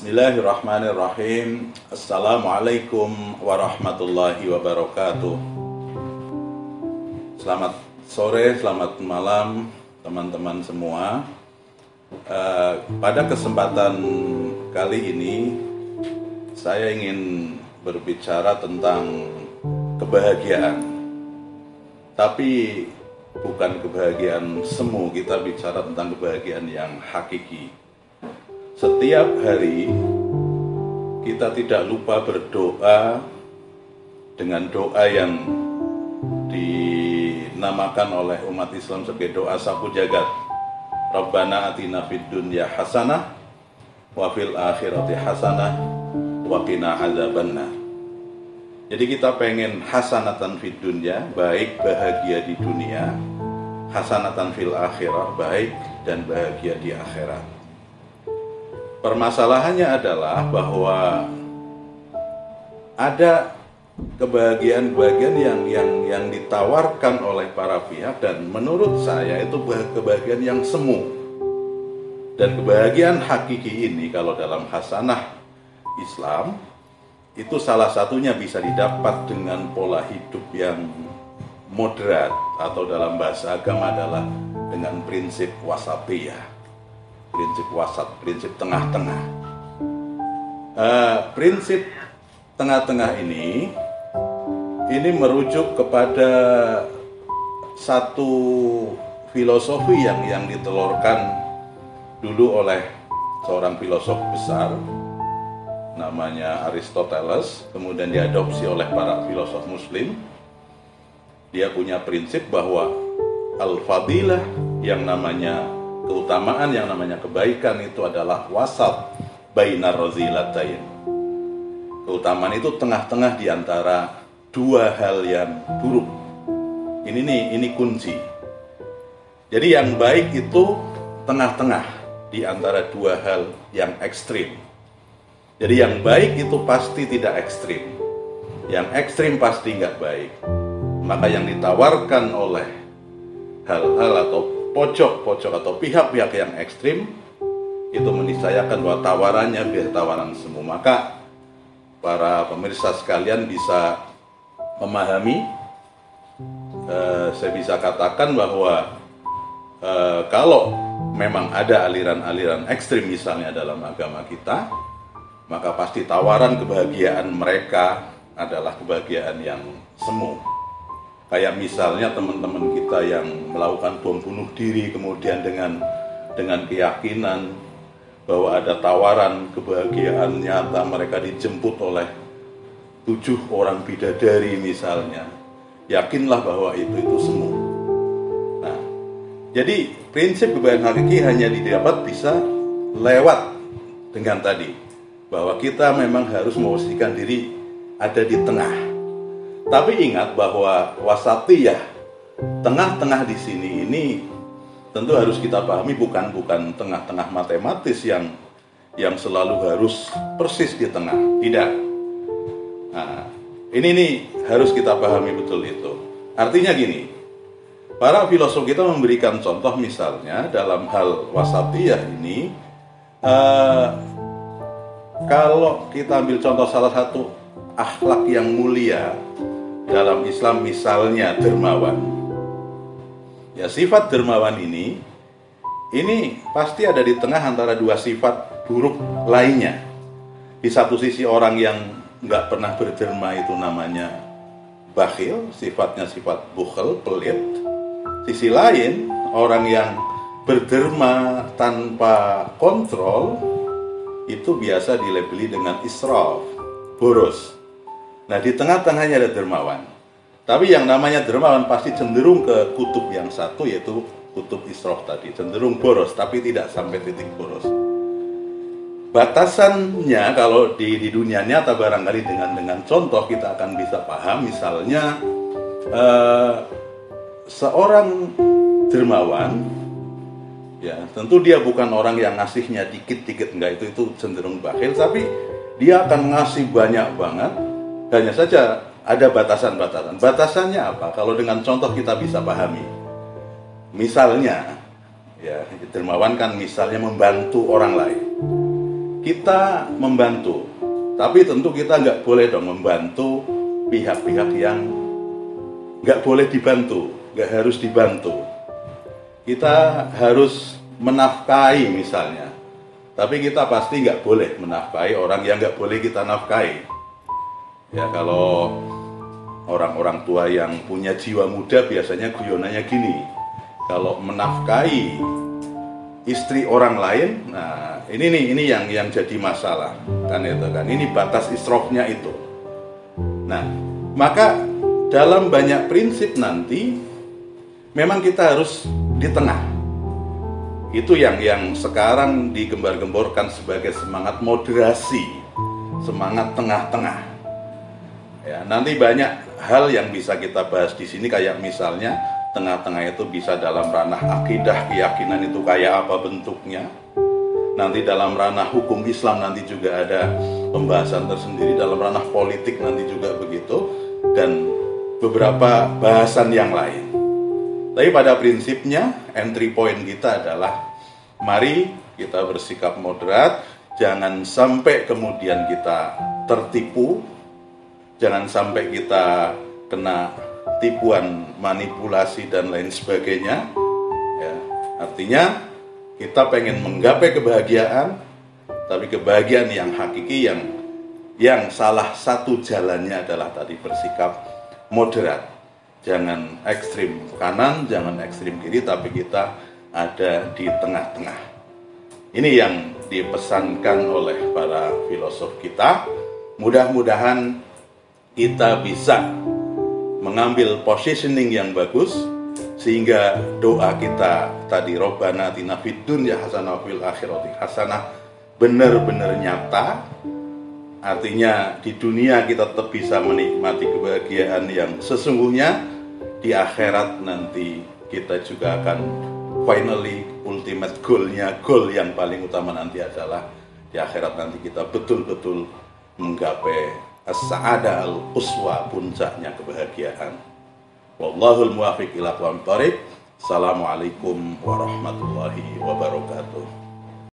Bismillahirrahmanirrahim. Assalamualaikum warahmatullahi wabarakatuh. Selamat sore, selamat malam teman-teman semua. Pada kesempatan kali ini saya ingin berbicara tentang kebahagiaan. Tapi bukan kebahagiaan semu, kita bicara tentang kebahagiaan yang hakiki. Setiap hari kita tidak lupa berdoa dengan doa yang dinamakan oleh umat Islam sebagai doa sapu jagat. Rabbana atina fid dunya hasanah wa fil akhirati hasanah wa qina adzabannar. Jadi kita pengen hasanatan fid dunya, baik bahagia di dunia, hasanatan fil akhirah, baik dan bahagia di akhirat. Permasalahannya adalah bahwa ada kebahagiaan-kebahagiaan yang ditawarkan oleh para pihak, dan menurut saya itu kebahagiaan yang semu. Dan kebahagiaan hakiki ini kalau dalam hasanah Islam itu salah satunya bisa didapat dengan pola hidup yang moderat, atau dalam bahasa agama adalah dengan prinsip wasatiyah. Prinsip wasat, prinsip tengah-tengah. Prinsip tengah-tengah ini merujuk kepada satu filosofi yang ditelurkan dulu oleh seorang filosof besar namanya Aristoteles, kemudian diadopsi oleh para filosof muslim. Dia punya prinsip bahwa al-fadilah, yang namanya keutamaan, yang namanya kebaikan, itu adalah wasat bainar razilatain. Keutamaan itu tengah-tengah di antara dua hal yang buruk. Ini kunci. Jadi yang baik itu tengah-tengah di antara dua hal yang ekstrim. Jadi yang baik itu pasti tidak ekstrim, yang ekstrim pasti nggak baik. Maka yang ditawarkan oleh hal-hal atau pojok-pojok atau pihak-pihak yang ekstrim itu meniscayakan bahwa tawarannya biar tawaran semu. Maka para pemirsa sekalian bisa memahami, saya bisa katakan bahwa kalau memang ada aliran-aliran ekstrim misalnya dalam agama kita, maka pasti tawaran kebahagiaan mereka adalah kebahagiaan yang semu. Kayak misalnya teman-teman kita yang melakukan bom bunuh diri, kemudian dengan keyakinan bahwa ada tawaran kebahagiaan nyata, mereka dijemput oleh 7 orang bidadari misalnya, yakinlah bahwa itu semu. Nah, jadi prinsip kebahagiaan hakiki hanya didapat bisa lewat dengan tadi, bahwa kita memang harus memposisikan diri ada di tengah. Tapi ingat bahwa wasatiyah, tengah-tengah di sini ini tentu harus kita pahami bukan tengah-tengah matematis yang selalu harus persis di tengah. Tidak. Nah, ini harus kita pahami betul itu. Artinya gini, para filosof kita memberikan contoh misalnya dalam hal wasatiyah ini, kalau kita ambil contoh salah satu akhlak yang mulia dalam Islam, misalnya dermawan. Ya, sifat dermawan ini pasti ada di tengah antara dua sifat buruk lainnya. Di satu sisi orang yang nggak pernah berderma itu namanya bakhil, sifatnya sifat bukhel, pelit. Sisi lain, orang yang berderma tanpa kontrol itu biasa dilabeli dengan israf, boros. Nah, di tengah-tengahnya ada dermawan. Tapi yang namanya dermawan pasti cenderung ke kutub yang satu, yaitu kutub israf tadi. Cenderung boros, tapi tidak sampai titik boros. Batasannya kalau di dunia nyata barangkali dengan contoh kita akan bisa paham. Misalnya seorang dermawan, ya tentu dia bukan orang yang ngasihnya dikit-dikit, enggak, itu cenderung bakhil, tapi dia akan ngasih banyak banget. Hanya saja ada batasan-batasan. Batasannya apa? Kalau dengan contoh kita bisa pahami. Misalnya, ya dermawan kan misalnya membantu orang lain. kita membantu, tapi tentu kita nggak boleh dong membantu pihak-pihak yang nggak boleh dibantu, nggak harus dibantu. Kita harus menafkahi misalnya, tapi kita pasti nggak boleh menafkahi orang yang nggak boleh kita nafkahi. Ya, kalau orang-orang tua yang punya jiwa muda biasanya guyonannya gini, kalau menafkahi istri orang lain, nah ini yang jadi masalah kan, itu kan, ini batas israfnya itu. Nah, maka dalam banyak prinsip nanti memang kita harus di tengah. Itu yang sekarang digembar-gemborkan sebagai semangat moderasi, semangat tengah-tengah. Ya, nanti banyak hal yang bisa kita bahas di sini, kayak misalnya tengah-tengah itu bisa dalam ranah akidah, keyakinan itu kayak apa bentuknya. Nanti dalam ranah hukum Islam nanti juga ada pembahasan tersendiri, dalam ranah politik nanti juga begitu, dan beberapa bahasan yang lain. Tapi pada prinsipnya entry point kita adalah mari kita bersikap moderat, jangan sampai kemudian kita tertipu, jangan sampai kita kena tipuan, manipulasi dan lain sebagainya. Ya, artinya kita pengen menggapai kebahagiaan, tapi kebahagiaan yang hakiki, yang salah satu jalannya adalah tadi bersikap moderat. Jangan ekstrim kanan, jangan ekstrim kiri, tapi kita ada di tengah-tengah. Ini yang dipesankan oleh para filosof kita. Mudah-mudahan kita bisa mengambil positioning yang bagus, sehingga doa kita tadi, Rabbana atina fid dunya hasanah wa fil akhirati hasanah, benar-benar nyata. Artinya di dunia kita tetap bisa menikmati kebahagiaan yang sesungguhnya, di akhirat nanti kita juga akan finally ultimate goal-nya, goal yang paling utama nanti adalah di akhirat nanti kita betul-betul menggapai as-sa'adah al-uswa, puncaknya kebahagiaan. Wallahul muwaffiq ila aqwamit thoriq. Assalamualaikum warahmatullahi wabarakatuh.